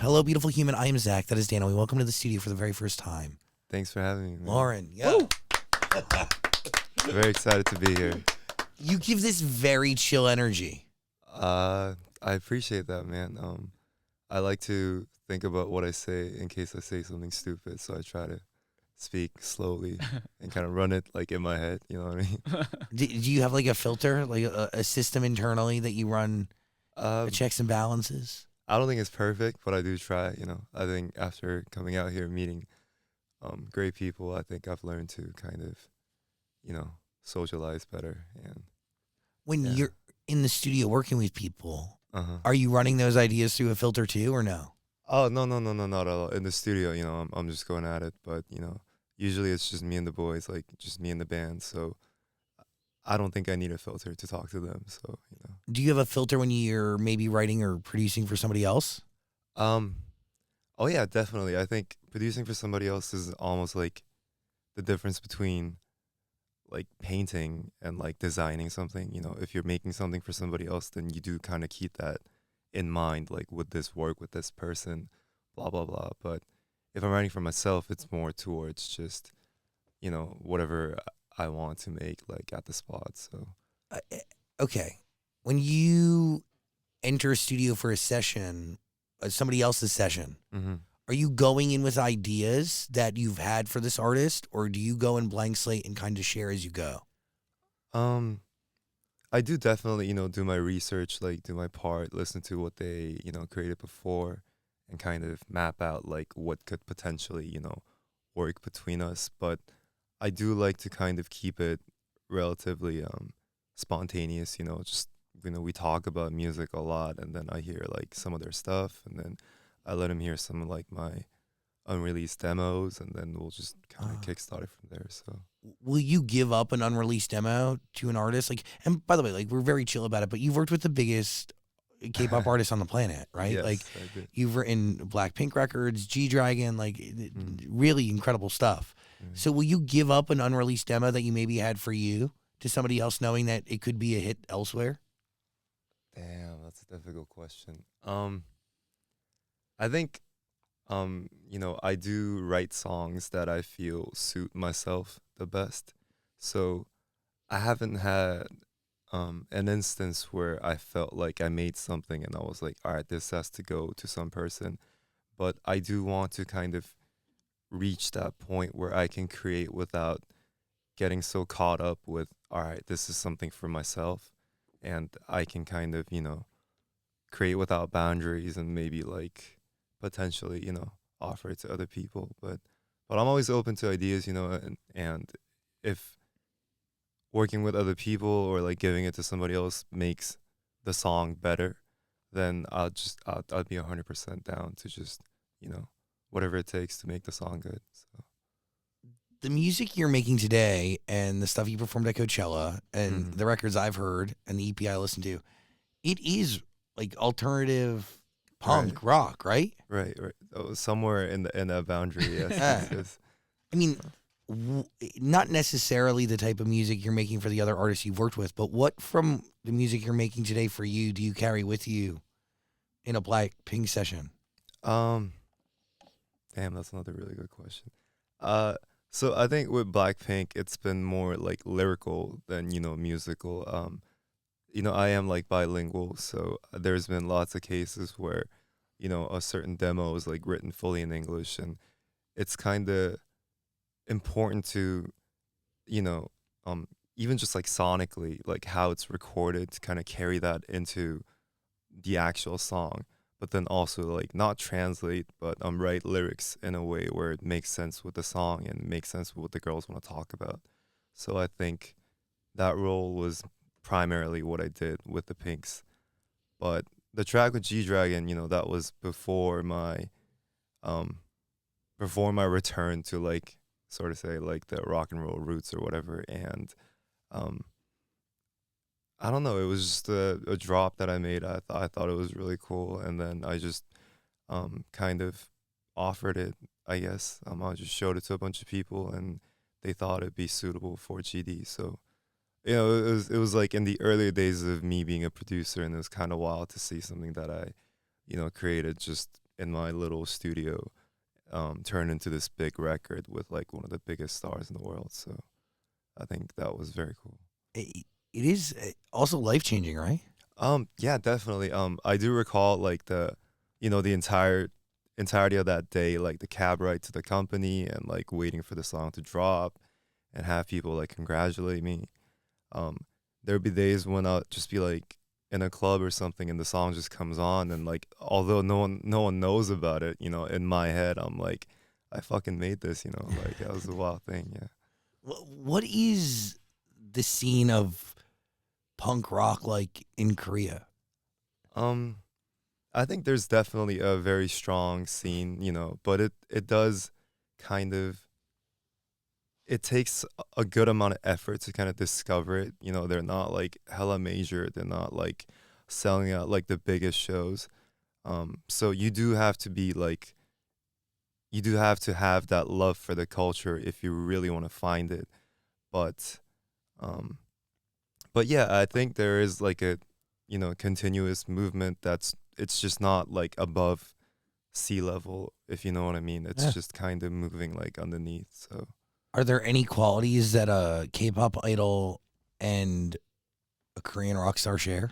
Hello, beautiful human. I am Zach. That is Dan. And we welcome to the studio for the very first time. Thanks for having me, man. Lauren, yeah. Very excited to be here. You give this very chill energy. I appreciate that, man. I like to think about what I say in case I say something stupid, so I try to speak slowly and kind of run it like in my head. You know what I mean? Do you have like a filter, like a system internally that you run checks and balances? I don't think it's perfect, but I do try. I think after coming out here, meeting great people, I think I've learned to kind of, socialize better. And When yeah. you're in the studio working with people, Uh-huh. are you running those ideas through a filter too, or no? Oh, no, not at all. In the studio, I'm just going at it, but usually it's just me and the boys, like just me and the band. So I don't think I need a filter to talk to them. So Do you have a filter when you're maybe writing or producing for somebody else? um, oh yeah, definitely. I think producing for somebody else is almost like the difference between like painting and like designing something. If you're making something for somebody else, then you do kind of keep that in mind, like would this work with this person, blah blah blah. But if I'm writing for myself, it's more towards just whatever I want to make like at the spot. So Okay. When you enter a studio for a session, somebody else's session, are you going in with ideas that you've had for this artist, or do you go in blank slate and kind of share as you go? I do definitely do my research, like do my part, listen to what they created before, and kind of map out like what could potentially work between us. But I do like to kind of keep it relatively spontaneous. Just we talk about music a lot, and then I hear like some of their stuff, and then I let them hear some of like my unreleased demos, and then we'll just kind of kickstart it from there. So Will you give up an unreleased demo to an artist? Like, and by the way, like we're very chill about it, but you've worked with the biggest K-pop artists on the planet, right? yes, Like I did. you've written Blackpink records, G-Dragon, like really incredible stuff. Mm. So will you give up an unreleased demo that you maybe had for you to somebody else, knowing that it could be a hit elsewhere? Damn, that's a difficult question. I think I do write songs that I feel suit myself the best. So I haven't had an instance where I felt like I made something and I was like, all right, this has to go to some person. But I do want to kind of reach that point where I can create without getting so caught up with, all right, this is something for myself. And I can kind of, create without boundaries and maybe like potentially, offer it to other people. But I'm always open to ideas, and if working with other people or like giving it to somebody else makes the song better, then I'd be 100% down to just, whatever it takes to make the song good. So The music you're making today and the stuff you performed at Coachella and the records I've heard and the EP I listened to, it is like alternative punk rock, right? Right. Oh, somewhere in that boundary, yes, Yeah. yes. I mean, not necessarily the type of music you're making for the other artists you've worked with, but what from the music you're making today for you do you carry with you in a Blackpink session? Um, Damn, that's another really good question. So I think with Blackpink, it's been more like lyrical than musical. I am like bilingual, so there's been lots of cases where, a certain demo is like written fully in English, and it's kind of important to, you know, even just like sonically, like how it's recorded to kind of carry that into the actual song, but then also like not translate, but write lyrics in a way where it makes sense with the song and makes sense with what the girls want to talk about. So I think that role was primarily what I did with the Pinks. But the track with G Dragon, that was um before my return to like sort of say like the rock and roll roots or whatever. And um I don't know, it was just a drop that I made. I thought it was really cool, and then I just kind of offered it, I guess. I just showed it to a bunch of people, and they thought it'd be suitable for GD. So it was like in the earlier days of me being a producer, and it was kind of wild to see something that I created just in my little studio turn into this big record with like one of the biggest stars in the world. So I think that was very cool. It is also life-changing, right? Yeah, definitely. I do recall like the entirety of that day, like the cab ride to the company and like waiting for the song to drop and have people like congratulate me. There'd be days when I'll just be like in a club or something and the song just comes on and like although no one knows about it, in my head I'm like, I fucking made this, like that was a wild thing, yeah. What is the scene of punk rock like in Korea? I think there's definitely a very strong scene, but it does kind of it takes a good amount of effort to kind of discover it. They're not like hella major. They're not like selling out like the biggest shows. So you do have to be like, you do have to have that love for the culture if you really want to find it. But, um, but yeah, I think there is like a, continuous movement it's just not like above sea level, if you know what I mean. It's Yeah. just kind of moving like underneath. So. Are there any qualities that a K-pop idol and a Korean rock star share?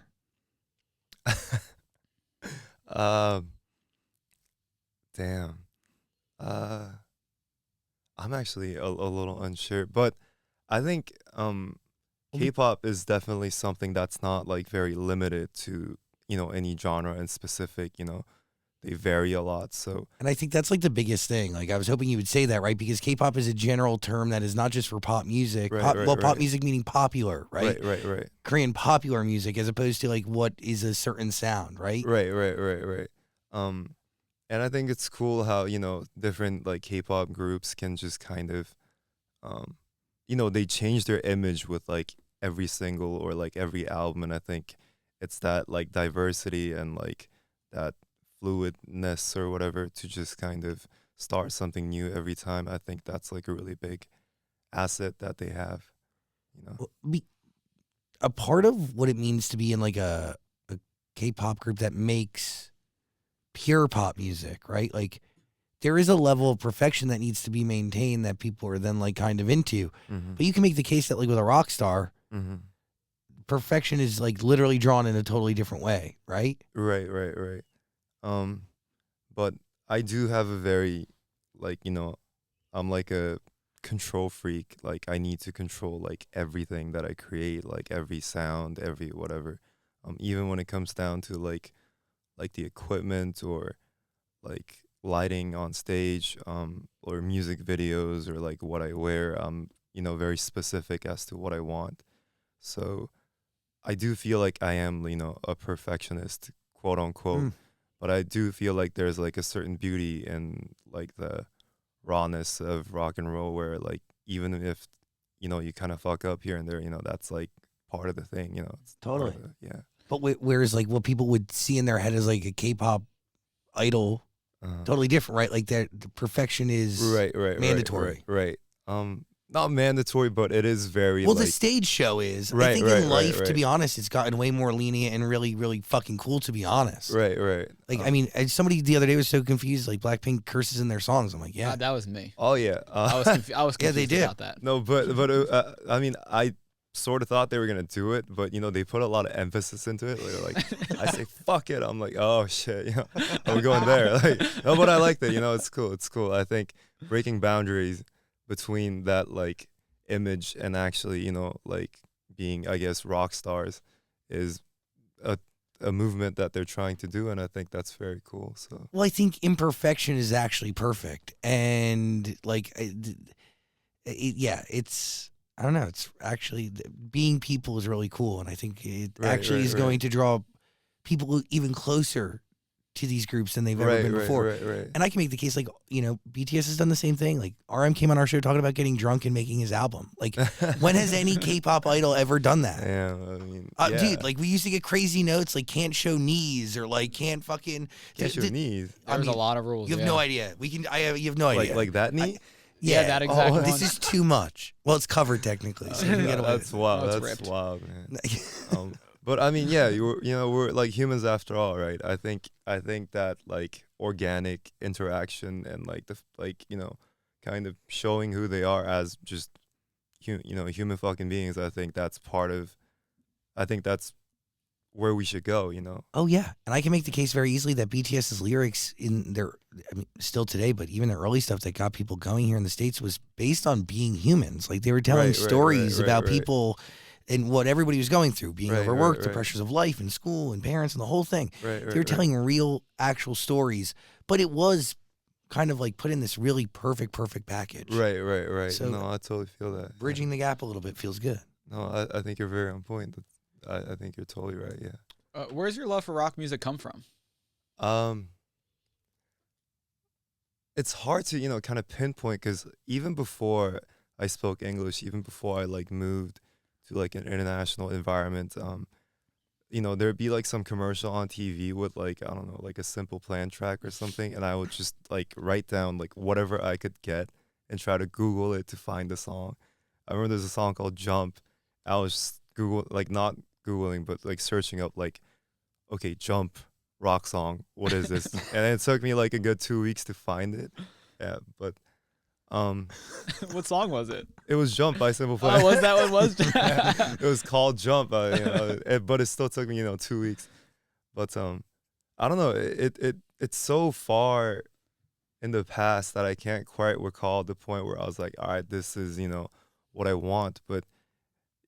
Damn. Uh, I'm actually a little unsure, but I think K-pop is definitely something that's not like very limited to any genre in specific. They vary a lot. So And I think that's like the biggest thing. Like I was hoping you would say that, right? Because K-pop is a general term that is not just for pop music. Right, Pop, right, well, pop right. music meaning popular, right? Right. Korean popular music as opposed to like what is a certain sound, right? Right. And I think it's cool how different like K-pop groups can just kind of they change their image with like every single or like every album, and I think it's that like diversity and like that fluidness or whatever to just kind of start something new every time. I think that's like a really big asset that they have. Well, a part of what it means to be in like a K-pop group that makes pure pop music, right? Like there is a level of perfection that needs to be maintained that people are then like kind of into. Mm-hmm. But you can make the case that like with a rock star, Mm-hmm. perfection is like literally drawn in a totally different way, right? Right. But I do have a very like I'm like a control freak. Like I need to control like everything that I create, like every sound, every whatever. Even when it comes down to like the equipment or like lighting on stage, or music videos or like what I wear. I'm very specific as to what I want. So I do feel like I am a perfectionist, quote unquote. But I do feel like there's like a certain beauty in like the rawness of rock and roll where like even if you kind of fuck up here and there, that's like part of the thing, it's part Totally. of yeah. But whereas like what people would see in their head as like a K-pop idol, totally different, right? Like the perfection is mandatory. Right. Not mandatory, but it is very Well, like, the stage show is. I Right, think right, in right, life, to right. be honest, it's gotten way more lenient and really, really fucking cool, to be honest. right. Like, I mean, somebody the other day was so confused, like Blackpink curses in their songs. I'm like, yeah. That was me. Oh yeah. I was I was Yeah, they confused did. about that. No, but I mean, I sort of thought they were gonna do it, but they put a lot of emphasis into it. They're like, I say fuck it. I'm like, oh shit, I'm going there. Like, no, but I like that. It's cool. It's cool. I think breaking boundaries between that like image and actually like being, I guess, rock stars is a movement that they're trying to do, and I think that's very cool. So Well, I think imperfection is actually perfect. And like, yeah, it's, I don't know. It's actually being people is really cool. And I think it actually is going to draw people even closer to these groups than they've ever been before. Right. And I can make the case, like, BTS has done the same thing. Like, RM came on our show talking about getting drunk and making his album. Like, when has any K-pop idol ever done that? Yeah, I mean, Dude, like, we used to get crazy notes, like, can't show knees or, like, can't fucking... Can't show knees. There's a lot of rules. You have no idea. You have no idea. Like that knee? Yeah, that exact one. This is too much. Well, it's covered technically, so you can get away That's with it. wild. Oh, it's That's ripped. wild, man. But I mean, yeah, we're like humans after all, right? I think that like organic interaction and like kind of showing who they are as just human fucking beings. I think that's where we should go. Oh yeah, and I can make the case very easily that BTS's lyrics in their, I mean, still today, but even the early stuff that got people going here in the States was based on being humans. Like they were telling stories about people and what everybody was going through, being overworked, the pressures of life and school and parents and the whole thing. They were telling real, actual stories, but it was kind of like put in this really perfect package. Right. So no, I totally feel that. Bridging the gap a little bit feels good. No, I think you're very on point. I think you're totally right. Yeah. Where's your love for rock music come from? It's hard to kind of pinpoint because even before I spoke English, even before I like moved to like an international environment, there'd be like some commercial on TV with like, I don't know, like a Simple Plan track or something, and I would just like write down like whatever I could get and try to Google it to find the song. I remember there's a song called Jump. I was just not Googling, but like searching up like, okay, Jump rock song, what is this? And it took me like a good 2 weeks to find it. Yeah, but What song was it? it was Jump by Simple Plan. Oh, was that what it was? It was called Jump, but it still took me 2 weeks. But I don't know. It's so far in the past that I can't quite recall the point where I was like, all right, this is what I want. But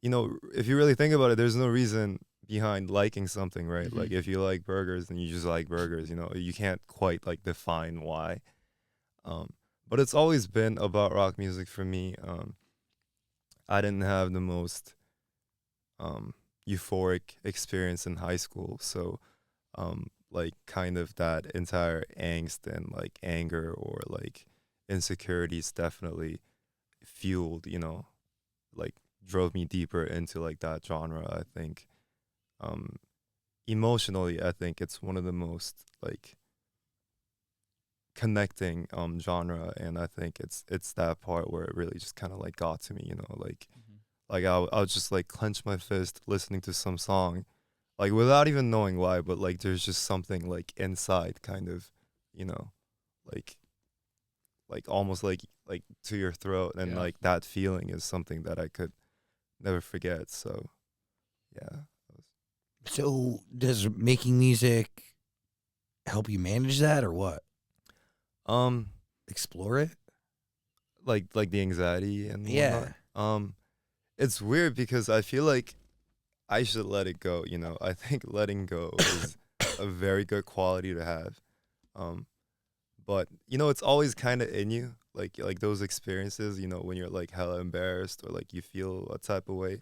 if you really think about it, there's no reason behind liking something, right? Mm-hmm. Like if you like burgers, then you just like burgers. You can't quite like define why. But it's always been about rock music for me. I didn't have the most euphoric experience in high school, so like kind of that entire angst and like anger or like insecurities definitely fueled, like drove me deeper into like that genre. I think emotionally, I think it's one of the most like connecting genre, and I think it's that part where it really just kind of like got to me, like I'll just like clench my fist listening to some song, like without even knowing why, but like there's just something like inside kind of, like almost like to your throat, and Yeah. like that feeling is something that I could never forget. So yeah. So does making music help you manage that or what? Explore it? Like the anxiety and Yeah. whatnot. It's weird because I feel like I should let it go. I think letting go is a very good quality to have. But it's always kind of in you, like those experiences. When you're like hella embarrassed or like you feel a type of way.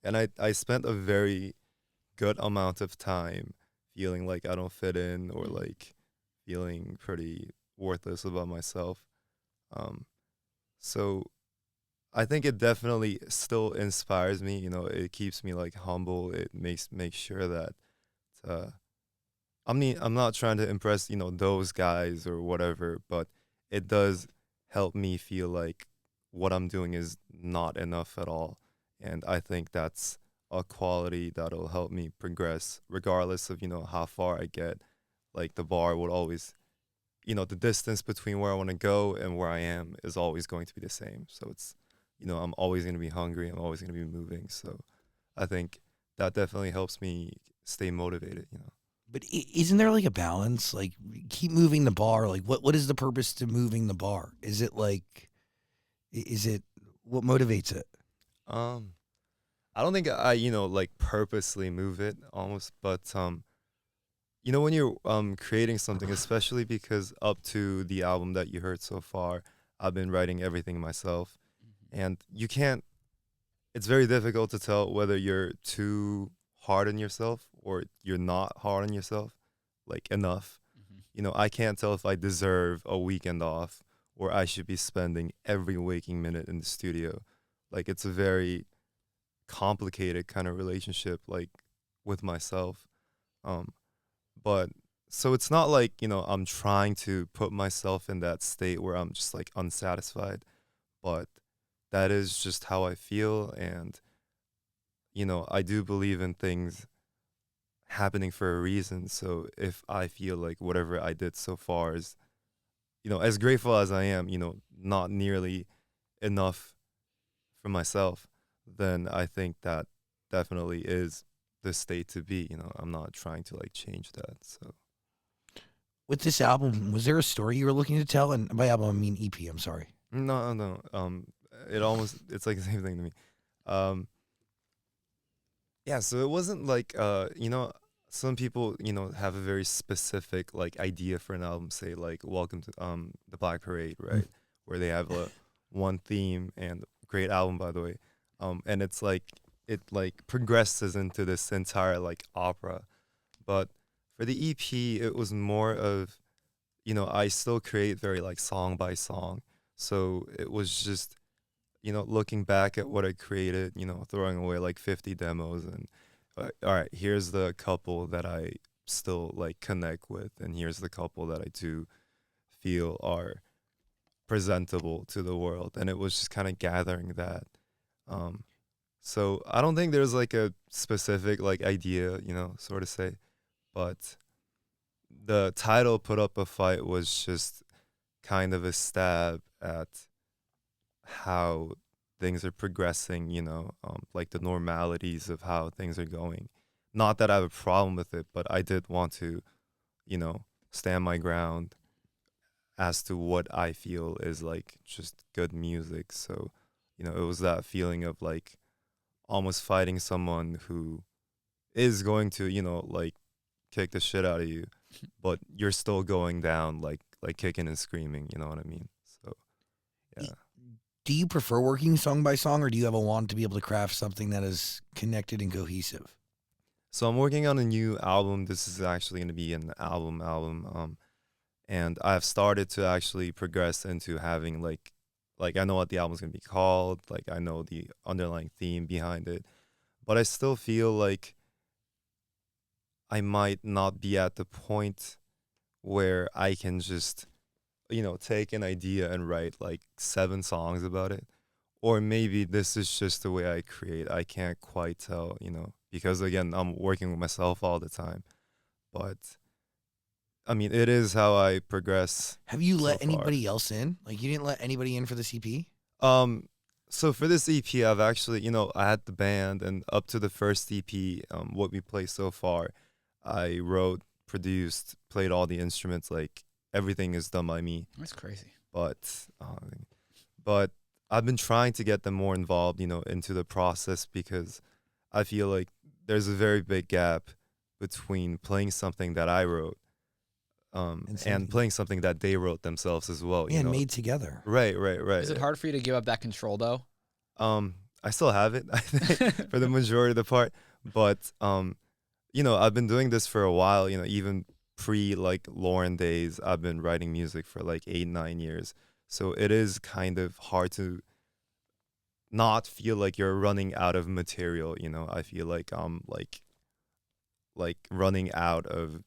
And I spent a very good amount of time feeling like I don't fit in or like feeling pretty worthless about myself. So I think it definitely still inspires me. It keeps me like humble. It makes sure that uh, I'm not trying to impress those guys or whatever, but it does help me feel like what I'm doing is not enough at all, and I think that's a quality that'll help me progress regardless of how far I get. Like the bar would always, the distance between where I want to go and where I am is always going to be the same. So it's, I'm always going to be hungry. I'm always going to be moving. So I think that definitely helps me stay motivated. But isn't there like a balance? Like keep moving the bar. Like what is the purpose to moving the bar? Is it what motivates it? I don't think I, like purposely move it almost, but when you're creating something, especially because up to the album that you heard so far, I've been writing everything myself, and it's very difficult to tell whether you're too hard on yourself or you're not hard on yourself, like enough. I can't tell if I deserve a weekend off or I should be spending every waking minute in the studio. Like it's a very complicated kind of relationship, like with myself. But so it's not like, I'm trying to put myself in that state where I'm just like unsatisfied, but that is just how I feel. And, I do believe in things happening for a reason. So if I feel like whatever I did so far is, as grateful as I am, not nearly enough for myself, then I think that definitely is the state to be. I'm not trying to like change that. So With this album, was there a story you were looking to tell? And by album, I mean EP. I'm sorry. no, it's like the same thing to me. Um, yeah, so it wasn't like some people have a very specific like idea for an album, say like Welcome to the Black Parade, right? Where they have one theme, and great album by the way. And it's like it like progresses into this entire like opera. But for the EP, it was more of, I still create very like song by song. So it was just, looking back at what I created, throwing away like 50 demos and, all right, here's the couple that I still like connect with, and here's the couple that I do feel are presentable to the world. And it was just kind of gathering that. So I don't think there's like a specific like idea, sort of say, but the title Put Up a Fight was just kind of a stab at how things are progressing, like the normalities of how things are going. Not that I have a problem with it, but I did want to, stand my ground as to what I feel is like just good music. So, it was that feeling of like almost fighting someone who is going to, like kick the shit out of you, but you're still going down like kicking and screaming, you know what I mean? So, yeah. Do you prefer working song by song, or do you have a want to be able to craft something that is connected and cohesive? So I'm working on a new album. This is actually going to be an album. And I've started to actually progress into having like I know what the album's going to be called, like I know the underlying theme behind it, but I still feel like I might not be at the point where I can just, take an idea and write like 7 songs about it. Or maybe this is just the way I create. I can't quite tell, because again, I'm working with myself all the time. But I mean, it is how I progress. Have you so let far. anybody else in? Like, you didn't let anybody in for this EP? So for this EP, I've actually, I had the band, and up to the first EP, what we play so far, I wrote, produced, played all the instruments. Like everything is done by me. That's crazy. But I've been trying to get them more involved, into the process, because I feel like there's a very big gap between playing something that I wrote, and playing something that they wrote themselves as well. Yeah, and made together. Right. Is it hard for you to give up that control though? I still have it, I think, for the majority of the part. But I've been doing this for a while. Even pre like LØREN days, I've been writing music for like 8-9 years. So it is kind of hard to not feel like you're running out of material. I feel like I'm like running out of.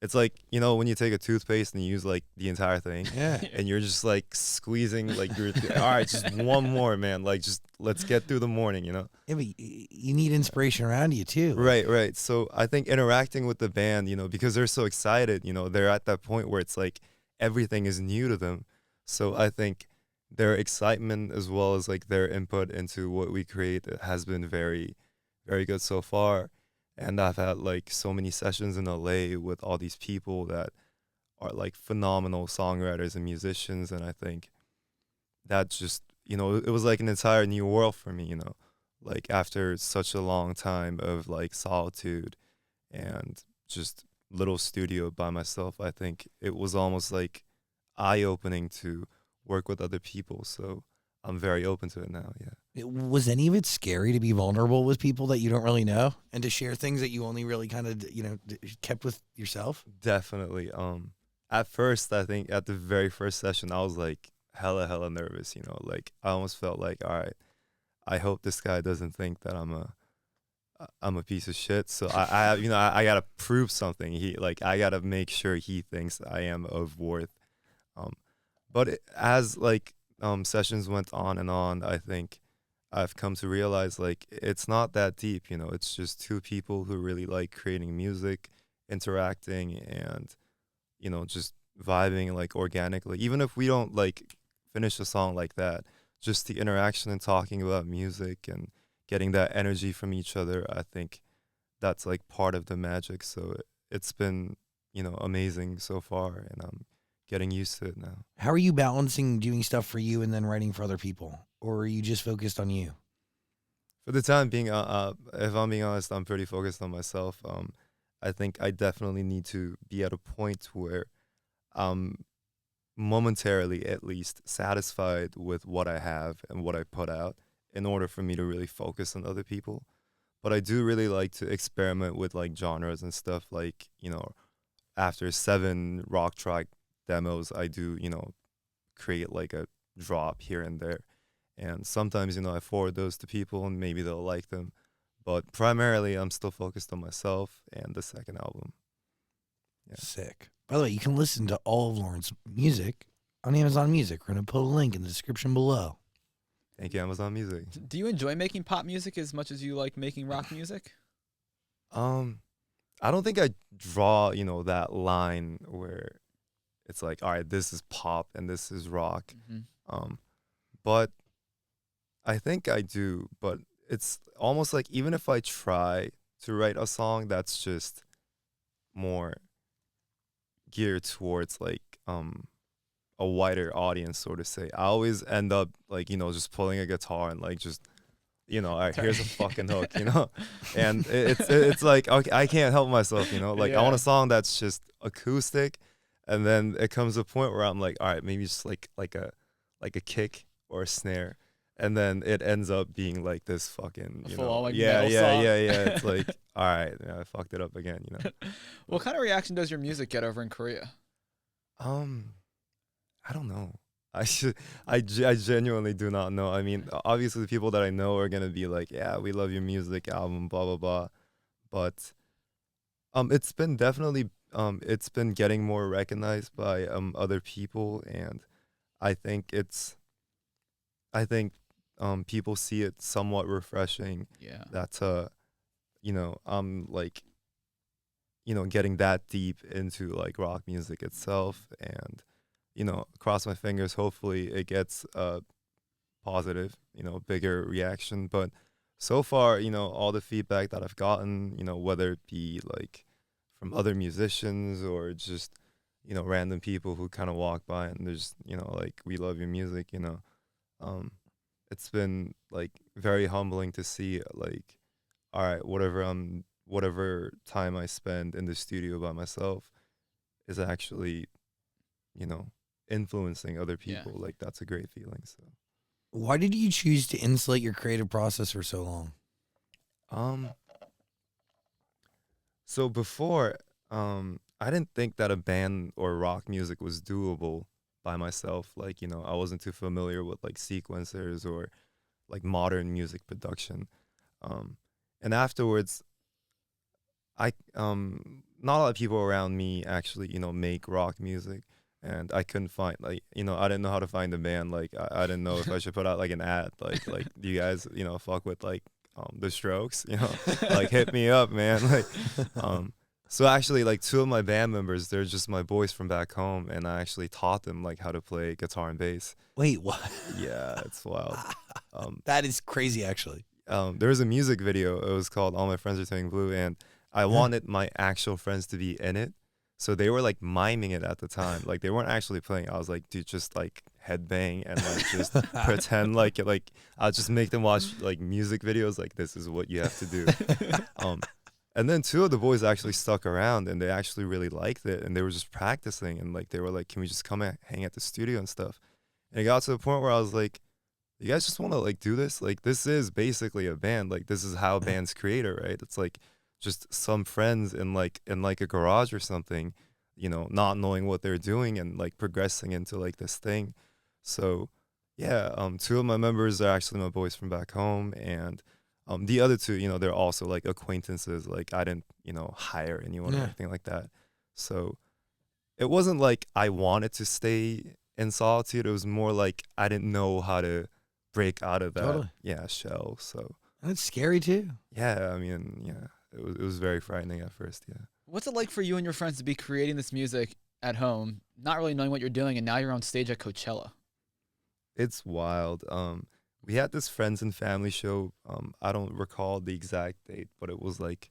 It's like, when you take a toothpaste and you use like the entire thing, Yeah. and you're just like squeezing like you're all right, just one more, man. Like just let's get through the morning, Yeah, but you need inspiration around you too. Right. So I think interacting with the band, because they're so excited, they're at that point where it's like everything is new to them. So I think their excitement as well as like their input into what we create has been very, very good so far. And I've had like so many sessions in LA with all these people that are like phenomenal songwriters and musicians. And I think that just, it was like an entire new world for me, like after such a long time of like solitude and just little studio by myself. I think it was almost like eye-opening to work with other people. So I'm very open to it now. Yeah. Was any of it scary to be vulnerable with people that you don't really know and to share things that you only really kind of, kept with yourself? Definitely. At first, I think at the very first session, I was like hella nervous, like I almost felt like, all right, I hope this guy doesn't think that I'm a piece of shit. So I gotta prove something. I gotta make sure he thinks I am of worth. But as like sessions went on and on, I think I've come to realize like it's not that deep, you know. It's just two people who really like creating music, interacting, and just vibing like organically. Even if we don't like finish a song like that, just the interaction and talking about music and getting that energy from each other, I think that's like part of the magic. So it's been, amazing so far, and I'm getting used to it now. How are you balancing doing stuff for you and then writing for other people? Or are you just focused on you? For the time being, if I'm being honest, I'm pretty focused on myself. I think I definitely need to be at a point where I'm momentarily, at least, satisfied with what I have and what I put out in order for me to really focus on other people. But I do really like to experiment with like genres and stuff. Like, after 7 rock track demos, I do, create like a drop here and there. And sometimes, I forward those to people and maybe they'll like them. But primarily, I'm still focused on myself and the second album. Yeah. Sick. By the way, you can listen to all of Lauren's music on Amazon Music. We're going to put a link in the description below. Thank you, Amazon Music. Do you enjoy making pop music as much as you like making rock music? I don't think I draw, that line where it's like, all right, this is pop and this is rock. Mm-hmm. But I think I do. But it's almost like even if I try to write a song that's just more geared towards like a wider audience, so to say, I always end up like, just pulling a guitar and like just all right, here's a fucking hook, and it's like, okay, I can't help myself, like I want a song that's just acoustic, and then it comes to a point where I'm like, all right, maybe just like a kick or a snare, and then it ends up being like this fucking Full-on, yeah. metal song. It's like, all right, I fucked it up again, What kind of reaction does your music get over in Korea? I don't know. I genuinely do not know. I mean, obviously the people that I know are gonna be like, yeah, we love your music album, blah blah blah. But it's been definitely it's been getting more recognized by other people, and I think people see it somewhat refreshing. Yeah. That I'm like getting that deep into like rock music itself, and cross my fingers, hopefully it gets a positive, bigger reaction. But so far, all the feedback that I've gotten, whether it be like from other musicians or just, random people who kind of walk by and there's, like, we love your music, it's been like very humbling to see like, all right, whatever time I spend in the studio by myself is actually, influencing other people. Like, that's a great feeling. So why did you choose to insulate your creative process for so long? So before, I didn't think that a band or rock music was doable by myself. Like, I wasn't too familiar with like sequencers or like modern music production. And afterwards, not a lot of people around me actually, make rock music. And I couldn't find like, I didn't know how to find a band. Like I didn't know if I should put out like an ad, like do you guys, fuck with like the Strokes, like hit me up, man. Like so actually like 2 of my band members, they're just my boys from back home, and I actually taught them like how to play guitar and bass. Wait, what? Yeah, it's wild. That is crazy, actually. There was a music video. It was called All My Friends Are Turning Blue, and I wanted my actual friends to be in it. So they were like miming it at the time. Like they weren't actually playing. I was like, dude, just like headbang and like just pretend like I'll just make them watch like music videos. Like, this is what you have to do. And then 2 of the boys actually stuck around, and they actually really liked it, and they were just practicing, and like they were like, can we just come and hang at the studio and stuff? And it got to the point where I was like, you guys just want to like do this? Like, this is basically a band. Like, this is how bands create it, right? It's like just some friends in like a garage or something, not knowing what they're doing and like progressing into like this thing. So yeah, 2 of my members are actually my boys from back home, and the other 2, they're also like acquaintances. Like, I didn't, hire anyone or anything like that. So it wasn't like I wanted to stay in solitude. It was more like I didn't know how to break out of that Totally. shell. So And it's scary too. yeah, I mean, yeah, it was very frightening at first. Yeah. What's it like for you and your friends to be creating this music at home, not really knowing what you're doing, and now you're on stage at Coachella? It's wild. We had this friends and family show. I don't recall the exact date, but it was like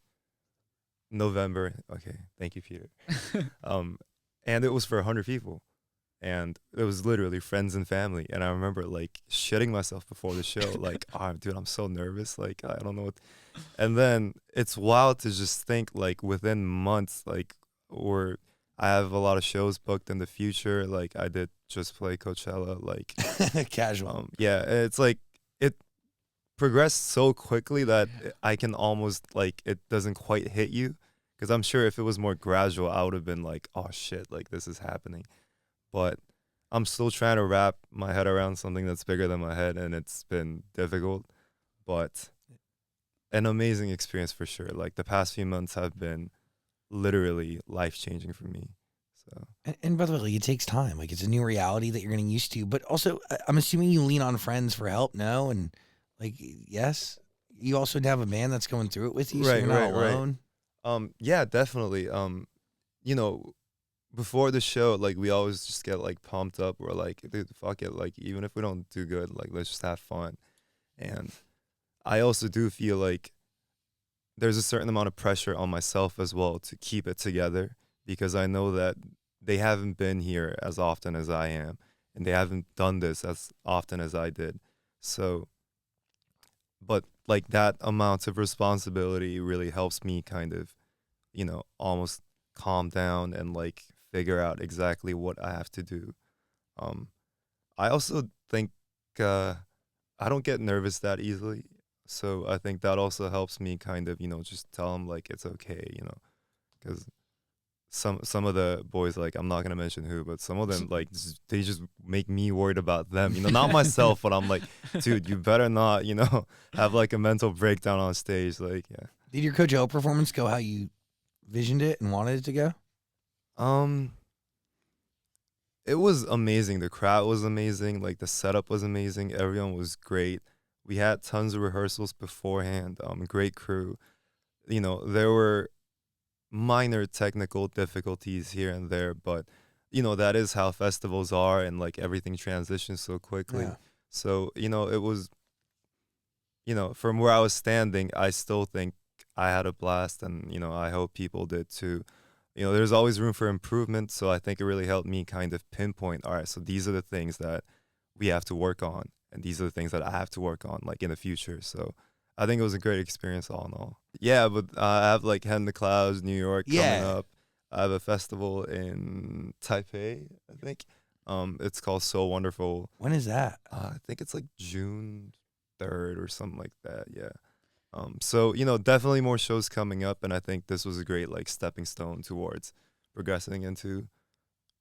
November. Okay, thank you, Peter. And it was for 100 people, and it was literally friends and family. And I remember like shitting myself before the show, like, oh, dude, I'm so nervous. Like, I don't know what. And then it's wild to just think like within months, like, or I have a lot of shows booked in the future. Like I did just play Coachella. Like, Casual. yeah, it's like it progressed so quickly that I can almost like it doesn't quite hit you. Because I'm sure if it was more gradual, I would have been like, oh shit, like this is happening. But I'm still trying to wrap my head around something that's bigger than my head, and it's been difficult, but an amazing experience for sure. Like the past few months have been literally life changing for me. So And by the way, like, it takes time. Like it's a new reality that you're getting used to. But also, I'm assuming you lean on friends for help. No, and like yes, you also have a band that's going through it with you, so Right, you're not right, right. alone. Yeah, definitely. You know, before the show, like we always just get like pumped up. We're like, dude, fuck it. Like even if we don't do good, like let's just have fun. And I also do feel like there's a certain amount of pressure on myself as well to keep it together because I know that they haven't been here as often as I am, and they haven't done this as often as I did. So, but like that amount of responsibility really helps me kind of, almost calm down and like figure out exactly what I have to do. Um, I also think I don't get nervous that easily. So I think that also helps me kind of, just tell them like it's okay, because some of the boys, like I'm not gonna mention who, but some of them like they just make me worried about them, not myself, but I'm like, dude, you better not, have like a mental breakdown on stage, like yeah. Did your Coachella performance go how you visioned it and wanted it to go? Um, it was amazing. The crowd was amazing. Like the setup was amazing. Everyone was great. We had tons of rehearsals beforehand. Great crew. There were minor technical difficulties here and there, but that is how festivals are, and like everything transitions so quickly. Yeah. So it was, from where I was standing, I still think I had a blast, and I hope people did too. There's always room for improvement, so I think it really helped me kind of pinpoint, all right, so these are the things that we have to work on, and these are the things that I have to work on, like in the future. So I think it was a great experience all in all. Yeah, but I have like Head in the Clouds, New York coming Yeah. up. I have a festival in Taipei, I think. It's called So Wonderful. When is that? I think it's like June 3rd or something like that. Yeah. So definitely more shows coming up, and I think this was a great like stepping stone towards progressing into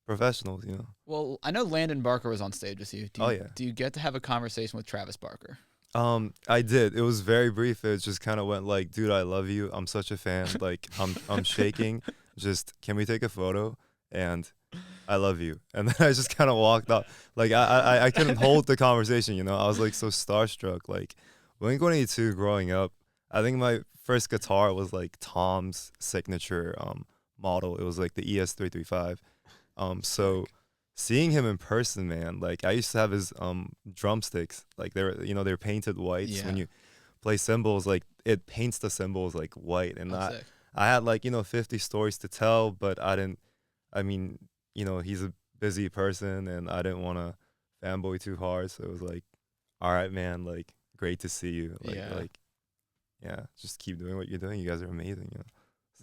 professionals. Well, I know Landon Barker was on stage with you. Oh, yeah. Do you get to have a conversation with Travis Barker? I did. It was very brief. It just kind of went like, dude, I love you. I'm such a fan. Like I'm shaking. Just can we take a photo? And I love you. And then I just kind of walked out. Like I couldn't hold the conversation. I was like so starstruck. Like Blink-182 growing up. I think my first guitar was like Tom's signature model. It was like the ES335. So seeing him in person, man, like I used to have his drumsticks. Like they're painted whites. Yeah. When you play cymbals, like it paints the cymbals like white. And That's sick. I had like 50 stories to tell, but I didn't. I mean, he's a busy person, and I didn't want to fanboy too hard. So it was like, all right, man, like great to see you. Yeah, just keep doing what you're doing. You guys are amazing.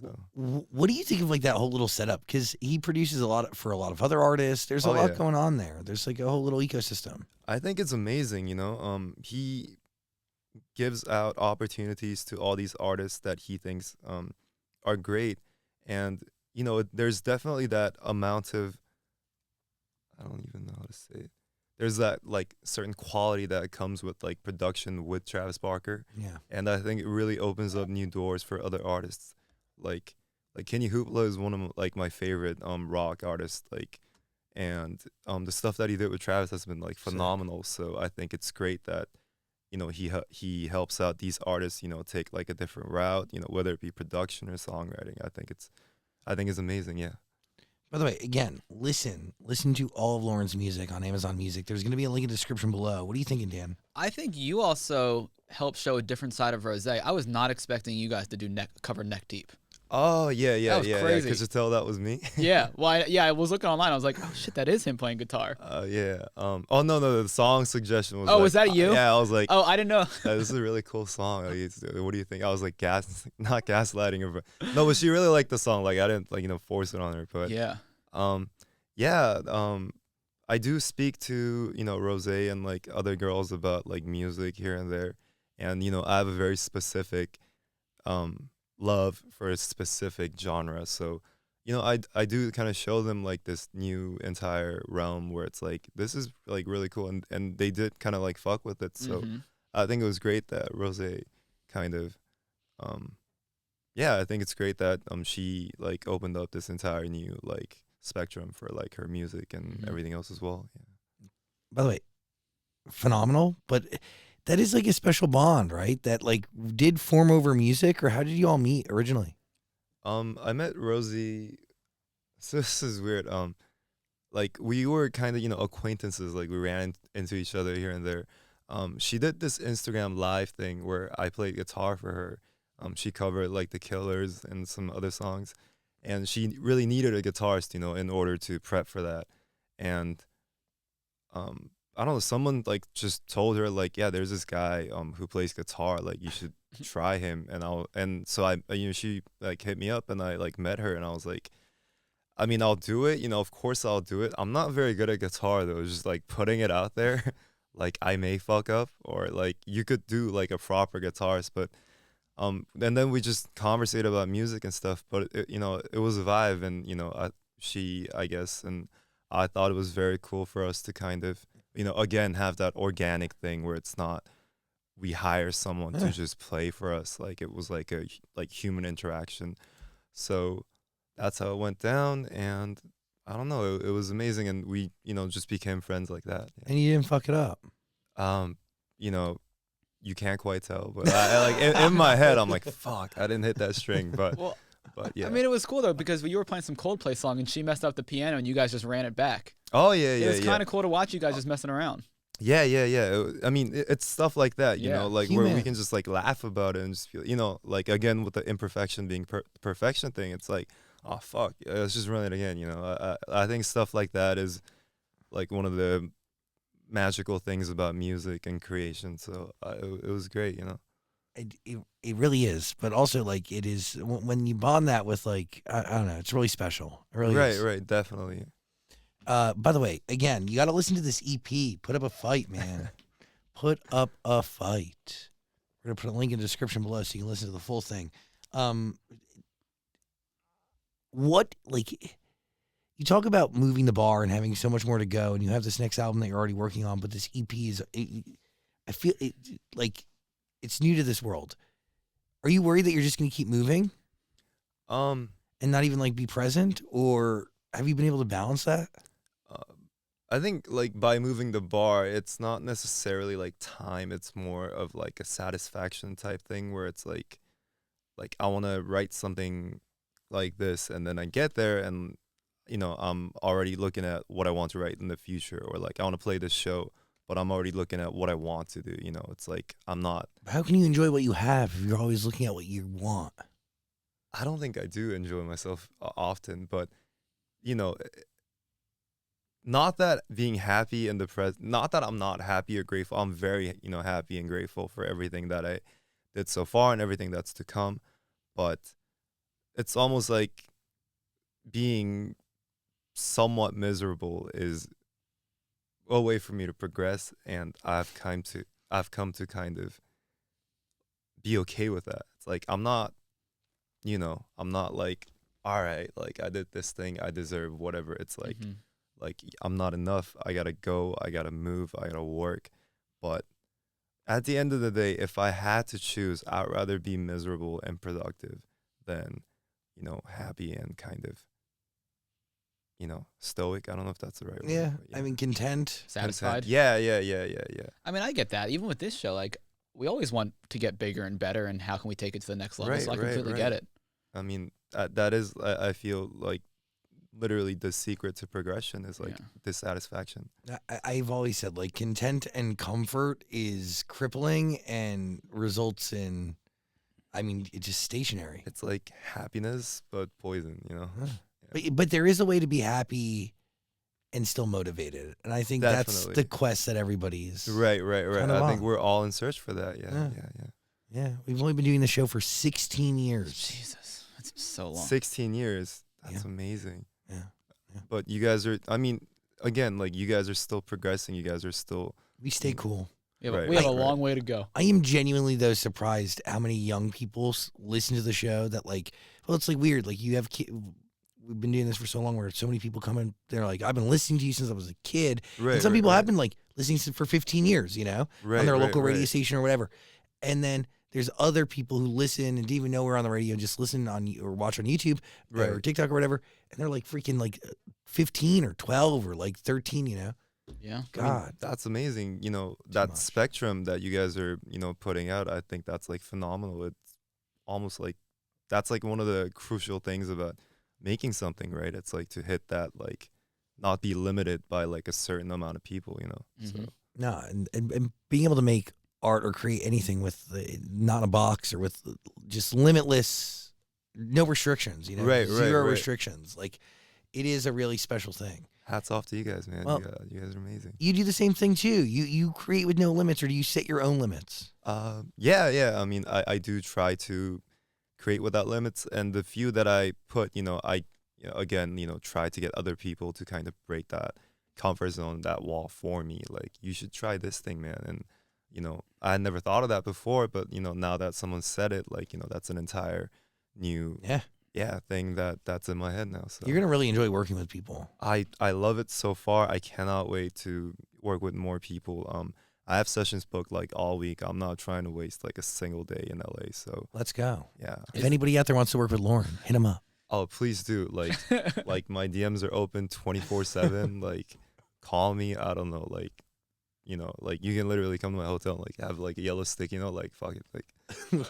So What do you think of like that whole little setup? Because he produces a lot for a lot of other artists. There's a Oh, lot yeah. going on there. There's like a whole little ecosystem. I think it's amazing. He gives out opportunities to all these artists that he thinks are great, and there's definitely that amount of, I don't even know how to say it. There's that like certain quality that comes with like production with Travis Barker, Yeah. and I think it really opens up new doors for other artists. Like Kenny Hoopla is one of like my favorite rock artists like and the stuff that he did with Travis has been like phenomenal. So I think it's great that he helps out these artists, take like a different route, whether it be production or songwriting. I think it's amazing. Yeah. By the way, again, listen to all of Lauren's music on Amazon Music. There's going to be a link in the description below. What are you thinking, Dan? I think you also helped show a different side of Rosé. I was not expecting you guys to do cover Neck Deep. Oh yeah, That was crazy. Could you tell that was me? Yeah. Well, I was looking online. I was like, oh shit, that is him playing guitar. Yeah. Oh no, the song suggestion was. Oh, like, was that you? Yeah, I was like. Oh, I didn't know. This is a really cool song. What do you think? I was like not gaslighting her, but no, but she really liked the song. Like I didn't force it on her, but Yeah. yeah. I do speak to Rosé and like other girls about like music here and there, and I have a very specific love for a specific genre. So I do kind of show them like this new entire realm where it's like this is like really cool, and they did kind of like fuck with it. So I think it was great that Rosé kind of yeah, I think it's great that she like opened up this entire new like spectrum for like her music and everything else as well. Yeah. By the way, phenomenal, but that is like a special bond, right? That like did form over music, or how did you all meet originally? I met Rosie. So this is weird. Like we were kind of acquaintances. Like we ran into each other here and there. She did this Instagram live thing where I played guitar for her. She covered like The Killers and some other songs, and she really needed a guitarist, in order to prep for that. And I don't know, someone like just told her like, yeah, there's this guy who plays guitar, like you should try him. And so I she like hit me up, and I like met her, and I was like, I mean, I'll do it, of course I'll do it. I'm not very good at guitar though, just like putting it out there. Like I may fuck up, or like you could do like a proper guitarist, but and then we just conversated about music and stuff, but it was a vibe, and I guess, and I thought it was very cool for us to kind of again have that organic thing where it's not we hire someone to just play for us. Like it was like a human interaction. So that's how it went down, and I don't know, it was amazing, and we just became friends like that. Yeah. And you didn't fuck it up. You can't quite tell, but I like in my head I'm like, fuck, I didn't hit that string, but Well, but yeah. I mean, it was cool though because you were playing some Coldplay song and she messed up the piano and you guys just ran it back. Oh yeah, yeah. It was kind of cool to watch you guys just messing around. Yeah. I mean, it's stuff like that, like where we Human. can just like laugh about it and just feel, like again with the imperfection being perfection thing, it's like, oh fuck, yeah, let's just run it again. I think stuff like that is like one of the magical things about music and creation. So it was great. It really is, but also like it is when you bond that with like I don't know, it's really special. It really is. Right, definitely. By the way, again, you got to listen to this EP. Put up a fight, man. Put up a fight. We're gonna put a link in the description below so you can listen to the full thing. What like you talk about moving the bar and having so much more to go, and you have this next album that you're already working on, but this EP is, I feel it like it's new to this world. Are you worried that you're just going to keep moving, and not even like be present, or have you been able to balance that? I think like by moving the bar, it's not necessarily like time. It's more of like a satisfaction type thing where it's like I want to write something like this, and then I get there and I'm already looking at what I want to write in the future, or like I want to play this show, but I'm already looking at what I want to do. It's like I'm not. How can you enjoy what you have if you're always looking at what you want? I don't think I do enjoy myself often, but not that being happy in the present, not that I'm not happy or grateful. I'm very happy and grateful for everything that I did so far and everything that's to come, but it's almost like being somewhat miserable is a way for me to progress, and I've come to kind of be okay with that. It's like I'm not like, all right, like I did this thing, I deserve whatever. It's like like I'm not enough. I gotta go, I gotta move, I gotta work. But at the end of the day, if I had to choose, I'd rather be miserable and productive than happy and kind of stoic. I don't know if that's the right word. Yeah, but I mean, content. Satisfied. Yeah. I mean, I get that. Even with this show, like we always want to get bigger and better, and how can we take it to the next level? Right, So I right, completely get right. it. I mean, that is, I feel like literally the secret to progression is like Yeah. dissatisfaction. I've always said like content and comfort is crippling and results in, I mean, it's just stationary. It's like happiness, but poison, you know? But there is a way to be happy and still motivated, and I think that's Definitely. the quest that everybody's. Right. Kind of I think on. we're all in search for that. Yeah. Yeah. Yeah, we've only been doing the show for 16 years. Jesus, that's so long. 16 years. That's Yeah. amazing. Yeah. But you guys are, I mean, again, like you guys are still progressing. You guys are still, We stay cool. Yeah, Right, we have a right. long way to go. I am genuinely though surprised how many young people listen to the show. That like, well, it's like weird. Like you have we've been doing this for so long, where so many people come in. They're like, I've been listening to you since I was a kid. right. And some right, people right, have been like listening for 15 years, you know, right, on their right, local radio right. station or whatever. And then there's other people who listen and didn't even know we're on the radio, just listen on or watch on YouTube or Right. TikTok or whatever. And they're like freaking like 15 or 12 or like 13, you know. Yeah. I mean, God. that's amazing. You know, that much. spectrum that you guys are, putting out, I think that's like phenomenal. It's almost like that's like one of the crucial things about making something, right? It's like to hit that, like, not be limited by like a certain amount of people, you know? So, Mhm. No, and being able to make art or create anything with not in a box or with just limitless, no restrictions, you know, Right, zero right. restrictions. Like it is a really special thing. hats off to you guys, man. Well- you guys are amazing. You do the same thing too. You create with no limits, or do you set your own limits? Yeah. I mean, I do try to create without limits, and the few that I put, again, try to get other people to kind of break that comfort zone, that wall for me. Like, you should try this thing, man. And, I had never thought of that before, but, now that someone said it, like, that's an entire new, thing that's in my head now. So You're gonna really enjoy working with people. I love it so far. I cannot wait to work with more people. I have sessions booked like all week. I'm not trying to waste like a single day in LA. So Let's go. yeah. If anybody out there wants to work with Lauren, hit him up. Oh, please do. Like my DMs are open 24/7. Like, call me. I don't know. Like, like you can literally come to my hotel and like have like a yellow stick. Like, fuck it. Like,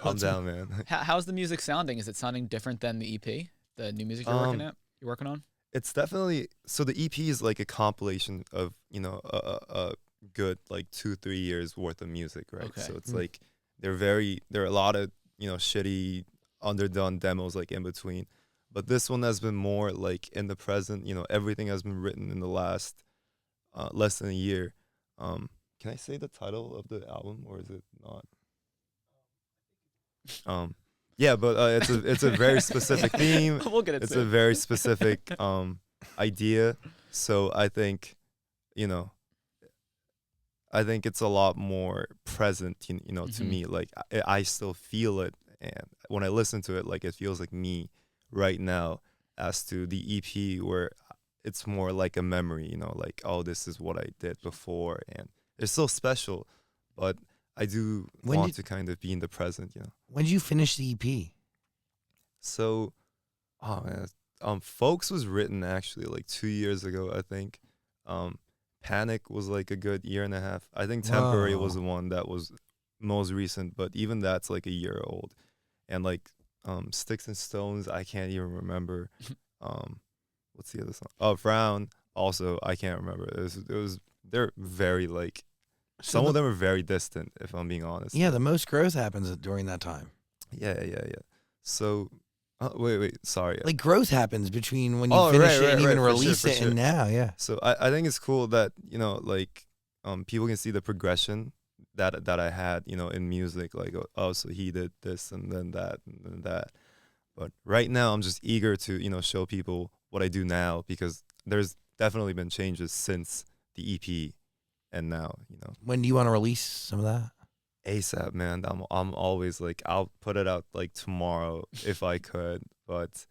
I'm down, man. How's the music sounding? Is it sounding different than the EP, the new music you're working on? It's definitely, so the EP is like a compilation of a good like 2-3 years worth of music, right? Okay. So it's like there are a lot of shitty underdone demos like in between, but this one has been more like in the present. Everything has been written in the last less than a year. Can I say the title of the album, or is it not? Yeah, but it's a very specific theme. We'll get it It's soon. a very specific idea. So I think, it's a lot more present, to me. Like I still feel it, and when I listen to it, like it feels like me right now. As to the EP, where it's more like a memory, like, oh, this is what I did before, and it's still special, but I do want to kind of be in the present, When did you finish the EP? So, oh man, Folks was written actually like 2 years ago, I think. Panic was like a good year and a half. I think Temporary was Whoa. the one that was most recent, but even that's like a year old. And like Sticks and Stones, I can't even remember. What's the other song? Oh, Frown. Also, I can't remember. They're very like, some of them are very distant, if I'm being honest. Yeah, the most growth happens during that time. Yeah. So, wait, sorry. Like growth happens between when you Oh, finish right, it and even for sure, release for it sure. and now, yeah. So I think it's cool that like people can see the progression that I had in music, like, oh, so he did this and then that and then that. But right now I'm just eager to show people what I do now, because there's definitely been changes since the EP and now. When do you want to release some of that? ASAP, man. I'm always like, I'll put it out like tomorrow if I could, but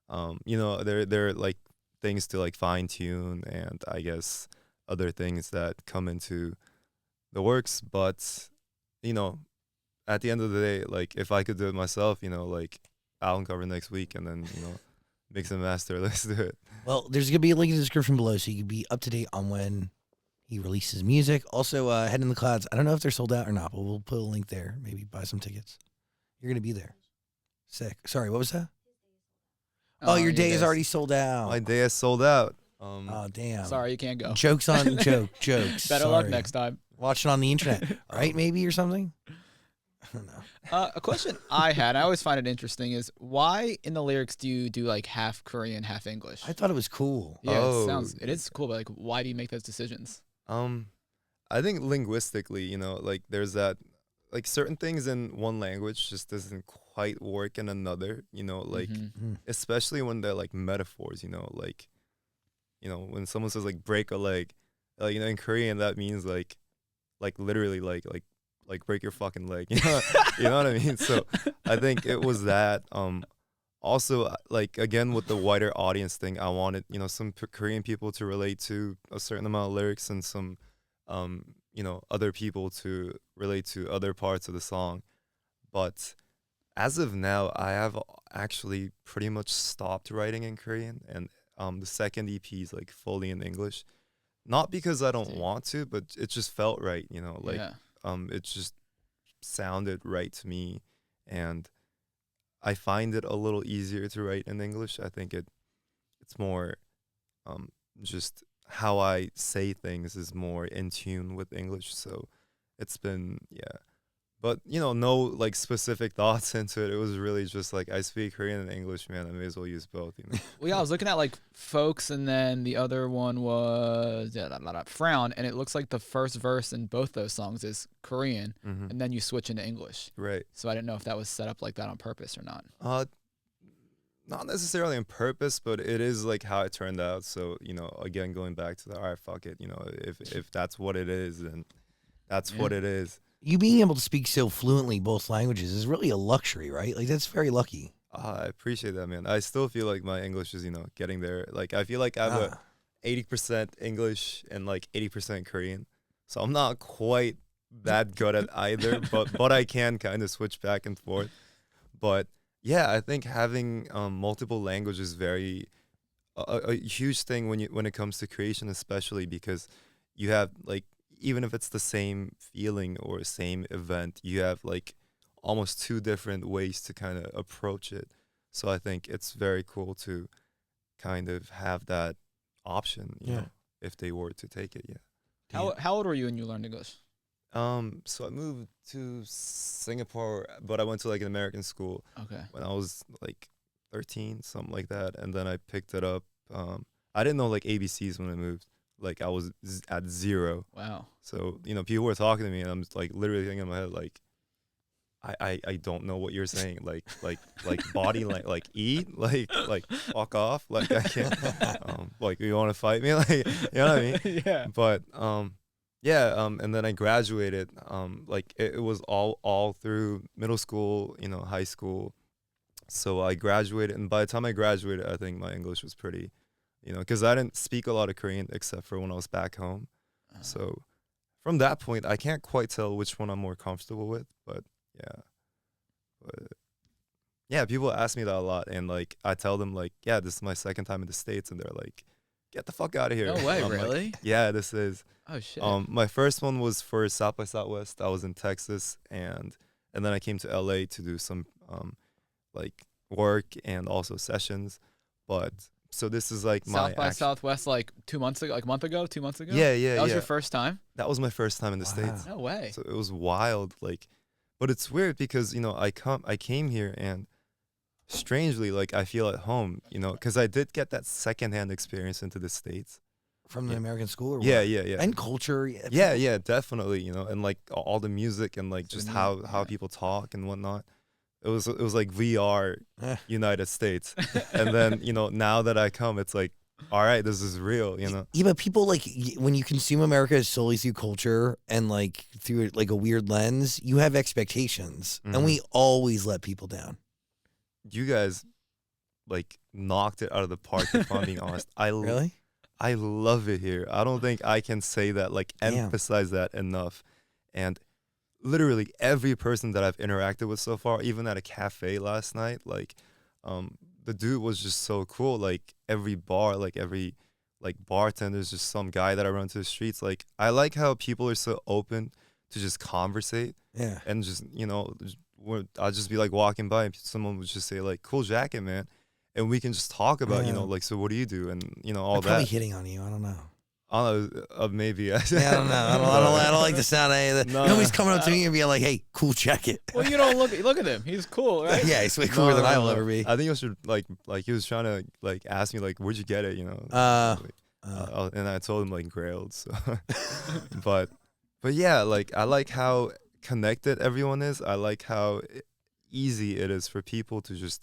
there are like things to like fine tune, and I guess other things that come into the works. But at the end of the day, like if I could do it myself, like album cover next week, and then mix and master. Let's do it. Well, there's going to be a link in the description below so you can be up to date on when he releases music. Also, Head in the Clouds. I don't know if they're sold out or not, but we'll put a link there. Maybe buy some tickets. You're going to be there. Sick. Sorry, what was that? Oh, your day is already sold out. My day is sold out. Oh, damn. Sorry, you can't go. Jokes on jokes. Better luck next time. Watch it on the internet, right? Maybe or something. I don't know. A question I had, I always find it interesting, is why in the lyrics do you do like half Korean, half English? I thought it was cool. Yeah, Oh. it is cool, but like, why do you make those decisions? I think linguistically, you know, like there's that, like certain things in one language just doesn't quite work in another, you know, like especially when they're like metaphors, you know, like, you know, when someone says like break a leg, you know, in Korean that means like literally like break your fucking leg, you know what I mean? So I think it was that. Also, like again with the wider audience thing, I wanted, you know, some Korean people to relate to a certain amount of lyrics and some you know, other people to relate to other parts of the song. But as of now, I have actually pretty much stopped writing in Korean, and the second EP is like fully in English. Not because I don't want to, but it just felt right, you know, like it just sounded right to me, and I find it a little easier to write in English. I think it's more just how I say things is more in tune with English. So it's been, but you know, no like specific thoughts into it. It was really just like, I speak Korean and English, man. I may as well use both, you know. Well, yeah, I was looking at like Folks, and then the other one was Frown, and it looks like the first verse in both those songs is Korean, and then you switch into English. Right. So I didn't know if that was set up like that on purpose or not. Not necessarily on purpose, but it is like how it turned out. So, you know, again, going back to the, all right, fuck it, you know, if that's what it is, then that's what it is. You being able to speak so fluently both languages is really a luxury, right? Like, that's very lucky. I appreciate that, man. I still feel like my English is, you know, getting there. Like, I feel like I have 80% English and like 80% Korean. So I'm not quite that good at either, but I can kind of switch back and forth. But yeah, I think having multiple languages is very a huge thing when it comes to creation, especially because you have like, even if it's the same feeling or same event, you have like almost two different ways to kind of approach it. So I think it's very cool to kind of have that option, you know, if they were to take it. How old were you when you learned English? So I moved to Singapore, but I went to like an American school. Okay. When I was like 13, something like that, and then I picked it up. I didn't know like ABCs when I moved. Like I was at 0. Wow. So, you know, people were talking to me, and I'm just like literally thinking in my head like, I don't know what you're saying. Like body like eat, like fuck off. Like I can't. Like you want to fight me? Like, you know what I mean? Yeah. But and then I graduated. Like it was all through middle school, you know, high school. So I graduated, and by the time I graduated, I think my English was pretty, you know, because I didn't speak a lot of Korean except for when I was back home. So from that point, I can't quite tell which one I'm more comfortable with, but yeah, people ask me that a lot, and like I tell them like, yeah, this is my second time in the States, and they're like, get the fuck out of here. No way, I'm really? like, yeah, this is. Oh shit. My first one was for South by Southwest. I was in Texas, and then I came to LA to do some like work and also sessions. But so this is like South by Southwest, like 2 months ago, like a month ago, 2 months ago. Yeah. That was your first time? That was my first time in the States. No way. So it was wild, like, but it's weird because, you know, I came here, and strangely, like, I feel at home, you know, because I did get that secondhand experience into the States. From the American school or what? Yeah. And culture. Yeah, definitely, you know, and like all the music and like just how people talk and whatnot. It was like VR United States. And then, you know, now that I come, it's like, all right, this is real, you know. Yeah, but people, like, when you consume America solely through culture and like through like a weird lens, you have expectations, and we always let people down. You guys like knocked it out of the park, if I'm being honest. Really? I love it here. I don't think I can say that, like, emphasize that enough. And literally every person that I've interacted with so far, even at a cafe last night, like, the dude was just so cool. Like every bar, like every like bartender's just some guy that I run to the streets. Like I like how people are so open to just conversate. Yeah. And just, I'll just be like walking by and someone would just say like, cool jacket, man. And we can just talk about, like, so what do you do? And, all I'm that. probably hitting on you. I don't know. I don't know, maybe. Yeah, I don't know. I don't like the sound of any of that. No. Nobody's coming up to me and being like, hey, cool jacket. Well, you don't look at him. He's cool, right? Yeah, he's way cooler than I will ever be. I think it was like he was trying to like ask me like, where'd you get it? And I told him like Grailed. So. but yeah, like I like how connected everyone is. I like how easy it is for people to just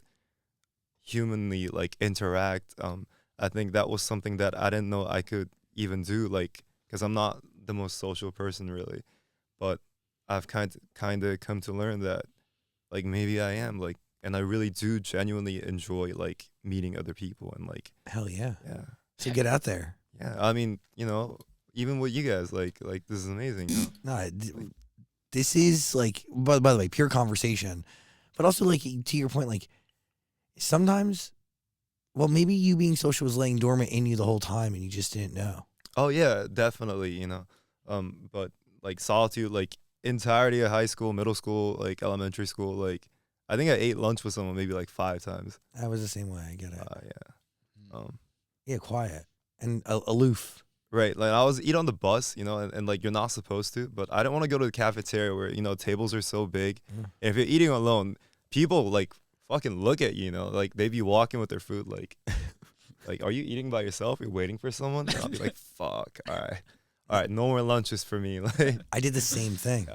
humanly like interact. I think that was something that I didn't know I could even do, like, because I'm not the most social person really, but I've kind of come to learn that like maybe I am, like, and I really do genuinely enjoy like meeting other people and like hell yeah. So get out there. Yeah, I mean, even with you guys, like this is amazing. No, this is like, by the way, pure conversation, but also like to your point, like sometimes, well, maybe you being social was laying dormant in you the whole time and you just didn't know. Oh yeah, definitely. But like solitude, like entirety of high school, middle school, like elementary school, like I think I ate lunch with someone maybe like 5 times. I was the same way. I get it. Yeah. Yeah, quiet and aloof. Right, like I was eat on the bus, and like you're not supposed to, but I don't want to go to the cafeteria where tables are so big. And if you're eating alone, people like fucking look at you, like they be walking with their food, like, like are you eating by yourself? You're waiting for someone? And I'll be like, fuck, all right, no more lunches for me. Like I did the same thing.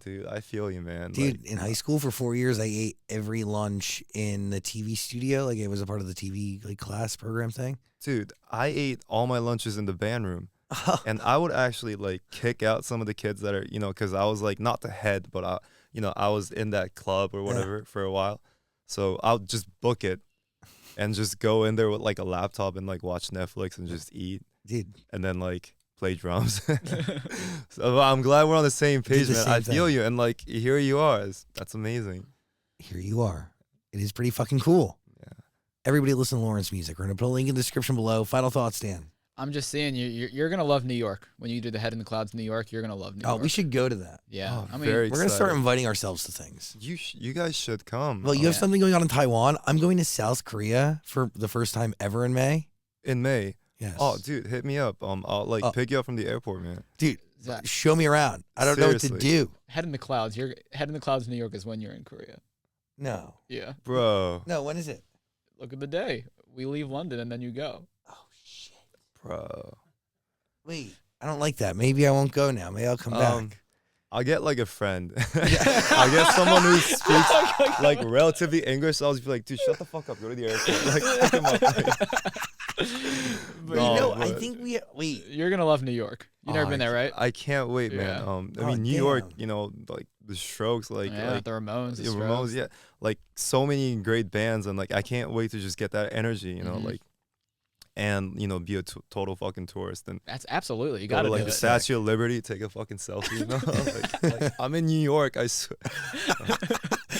Dude, I feel you, man. Dude, like, in high school for 4 years, I ate every lunch in the TV studio. Like it was a part of the TV like class program thing. Dude, I ate all my lunches in the band room. And I would actually like kick out some of the kids that are, because I was like not the head, but I was in that club or whatever for a while. So I'll just book it and just go in there with like a laptop and like watch Netflix and just eat. Dude. And then like play drums. So I'm glad we're on the same page, man. I feel you. And like here you are. That's amazing. Here you are. It is pretty fucking cool. Yeah. Everybody listen to Lauren's music. We're going to put a link in the description below. Final thoughts, Dan. I'm just saying, you're gonna love New York when you do the Head in the Clouds in New York. You're gonna love New York. Oh, we should go to that. Yeah, I mean, we're gonna start inviting ourselves to things. You guys should come. Well, you have something going on in Taiwan. I'm going to South Korea for the first time ever in May. In May. Yes. Oh, dude, hit me up. I'll like pick you up from the airport, man. Dude, show me around. I don't know what to do. Head in the Clouds. Head in the Clouds in New York is when you're in Korea. No. Yeah. Bro. No, when is it? Look at the day. We leave London and then you go. Oh shit. Bro. Wait, I don't like that. Maybe I won't go now. Maybe I'll come back. I'll get like a friend. I'll get someone who speaks like relatively English. So I'll just be like, dude, shut the fuck up. Go to the airport. Like, pick him up. I think wait. You're gonna love New York. You've never been there, right? I can't wait, man. I mean, New York, like the Strokes, like the Ramones, the Ramones, yeah, like so many great bands, and like I can't wait to just get that energy, like. And be a total fucking tourist, and that's absolutely you got to to like the Statue of Liberty, take a fucking selfie. Like, I'm in New York, I swear.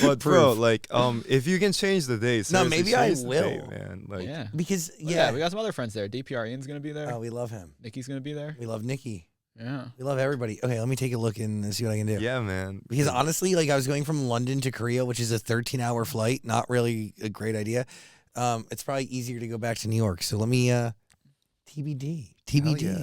But bro, like if you can change the day, no, maybe I will, day, man. Like, yeah, because we got some other friends there. DPR Ian's gonna be there. Oh, we love him. Nikki's gonna be there. We love Nikki. Yeah, we love everybody. Okay, let me take a look and see what I can do. Yeah, man. Because honestly, like I was going from London to Korea, which is a 13-hour flight. Not really a great idea. It's probably easier to go back to New York. So let me TBD.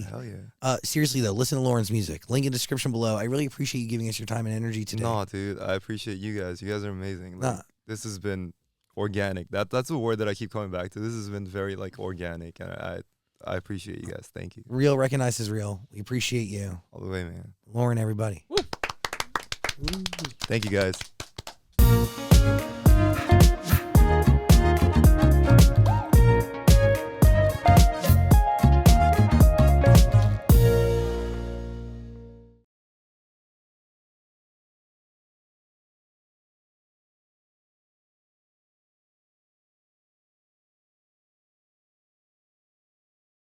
Hell yeah. Seriously though, listen to Lauren's music. Link in the description below. I really appreciate you giving us your time and energy today. No, dude, I appreciate you guys. You guys are amazing. Like, this has been organic. That's a word that I keep coming back to. This has been very like organic, and I appreciate you guys. Thank you. Real recognizes real. We appreciate you. All the way, man. Lauren, everybody. Woo. Thank you guys.